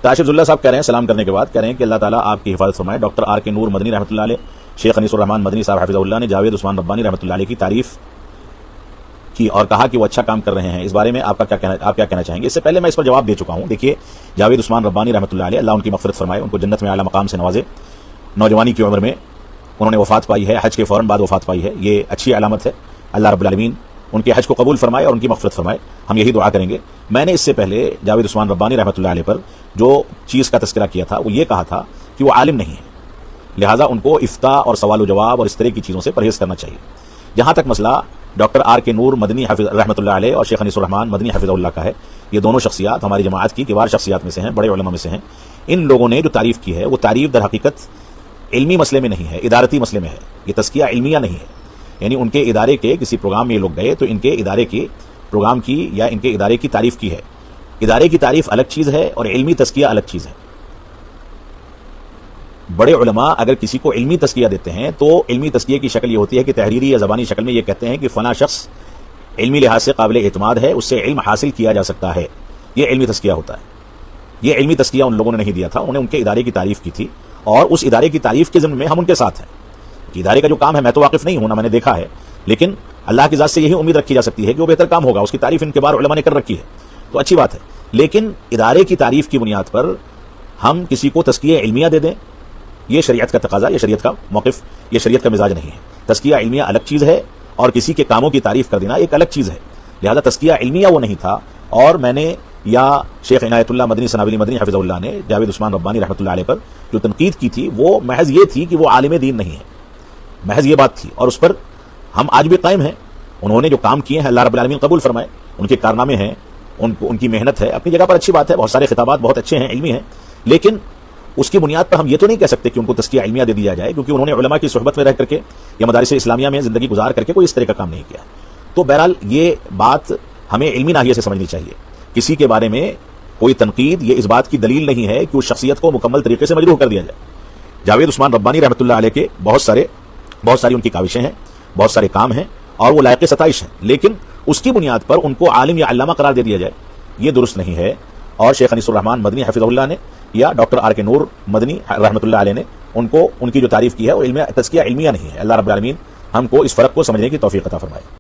کاشف اللہ صاحب کہہ رہے ہیں سلام کرنے کے بعد، کہہ رہے ہیں کہ اللہ تعالیٰ آپ کی حفاظت فرمائے۔ ڈاکٹر آر کے نور مدنی رحمۃ اللہ علیہ، شیخ انیس الرحمان مدنی صاحب حفظہ اللہ نے جاوید عثمان ربانی رحمۃ اللہ علیہ کی تعریف کی اور کہا کہ وہ اچھا کام کر رہے ہیں۔ اس بارے میں آپ کیا کہنا چاہیں گے؟ اس سے پہلے میں اس پر جواب دے چکا ہوں۔ دیکھیے، جاوید عثمان ربانی رحمۃ اللہ علیہ، اللہ ان کی مغفرت فرمائے، ان کو جنت میں اعلیٰ مقام سے نوازے۔ نوجوانی کی عمر میں انہوں نے وفات پائی ہے، حج کے فوراً بعد وفات پائی ہے، یہ اچھی علامت ہے۔ اللہ رب العالمین ان کے حج کو قبول فرمائے اور ان کی مغفرت فرمائے، ہم یہی دعا کریں گے۔ میں نے اس سے پہلے جاوید عثمان ربانی رحمۃ اللہ علیہ پر جو چیز کا تذکرہ کیا تھا وہ یہ کہا تھا کہ وہ عالم نہیں ہے، لہٰذا ان کو افتاء اور سوال و جواب اور اس طرح کی چیزوں سے پرہیز کرنا چاہیے۔ جہاں تک مسئلہ ڈاکٹر آر کے نور مدنی رحمۃ اللہ علیہ اور شیخ انیس الرحمان مدنی حفظہ اللہ کا ہے، یہ دونوں شخصیات ہماری جماعت کی کبار شخصیات میں سے ہیں، بڑے علماء میں سے ہیں۔ ان لوگوں نے جو تعریف کی ہے وہ تعریف در حقیقت علمی مسئلے میں نہیں ہے، ادارتی مسئلے میں ہے، یہ تزکیہ علمیہ نہیں ہے۔ یعنی ان کے ادارے کے کسی پروگرام میں یہ لوگ گئے تو ان کے ادارے کے پروگرام کی یا ان کے ادارے کی تعریف کی ہے۔ ادارے کی تعریف الگ چیز ہے اور علمی تزکیہ الگ چیز ہے۔ بڑے علماء اگر کسی کو علمی تزکیہ دیتے ہیں تو علمی تزکیہ کی شکل یہ ہوتی ہے کہ تحریری یا زبانی شکل میں یہ کہتے ہیں کہ فلاں شخص علمی لحاظ سے قابل اعتماد ہے، اس سے علم حاصل کیا جا سکتا ہے، یہ علمی تزکیہ ہوتا ہے۔ یہ علمی تزکیہ ان لوگوں نے نہیں دیا تھا، انہوں نے ان کے ادارے کی تعریف کی تھی اور اس ادارے کی تعریف کے ضمن میں ہم ان کے ساتھ ہیں کہ ادارے کا جو کام ہے میں تو واقف نہیں ہوں، نہ میں نے دیکھا ہے، لیکن اللہ کی ذات سے یہی امید رکھی جا سکتی ہے کہ وہ بہتر کام ہوگا، اس کی تعریف ان کے بار علماء نے کر رکھی ہے تو اچھی بات ہے۔ لیکن ادارے کی تعریف کی بنیاد پر ہم کسی کو تزکیہ علمیہ دے دیں، یہ شریعت کا تقاضا، یہ شریعت کا موقف، یہ شریعت کا مزاج نہیں ہے۔ تزکیہ علمیہ الگ چیز ہے اور کسی کے کاموں کی تعریف کر دینا ایک الگ چیز ہے، لہذا تزکیہ علمیہ وہ نہیں تھا۔ اور میں نے یا شیخ عنایت اللہ مدنی ثنابلی مدنی حفظہ اللہ نے جاوید عثمان ربانی رحمۃ اللہ علیہ پر جو تنقید کی تھی وہ محض یہ تھی کہ وہ عالم دین نہیں ہے، محض یہ بات تھی، اور اس پر ہم آج بھی قائم ہیں۔ انہوں نے جو کام کیے ہیں اللہ رب العالمین قبول فرمائے، ان کے کارنامے ہیں، ان کی محنت ہے، اپنی جگہ پر اچھی بات ہے، بہت سارے خطابات بہت اچھے ہیں، علمی ہیں، لیکن اس کی بنیاد پر ہم یہ تو نہیں کہہ سکتے کہ ان کو تزکیہ علمیہ دے دیا جائے، کیونکہ انہوں نے علماء کی صحبت میں رہ کر کے یا مدارس اسلامیہ میں زندگی گزار کر کے کوئی اس طرح کا کام نہیں کیا۔ تو بہرحال یہ بات ہمیں علمی ناحیے سے سمجھنی چاہیے۔ کسی کے بارے میں کوئی تنقید یہ اس بات کی دلیل نہیں ہے کہ اس شخصیت کو مکمل طریقے سے مجروح کر دیا جائے۔ جاوید عثمان ربانی رحمۃ اللہ علیہ کے بہت ساری ان کی کاوشیں ہیں، بہت سارے کام ہیں اور وہ لائق ستائش ہیں، لیکن اس کی بنیاد پر ان کو عالم یا علامہ قرار دے دیا جائے یہ درست نہیں ہے۔ اور شیخ انیس الرحمان مدنی حفظہ اللہ نے یا ڈاکٹر آر کے نور مدنی رحمۃ اللہ علیہ نے ان کی جو تعریف کی ہے وہ تزکیہ علمیہ نہیں ہے۔ اللہ رب العالمین ہم کو اس فرق کو سمجھنے کی توفیق عطا فرمائے۔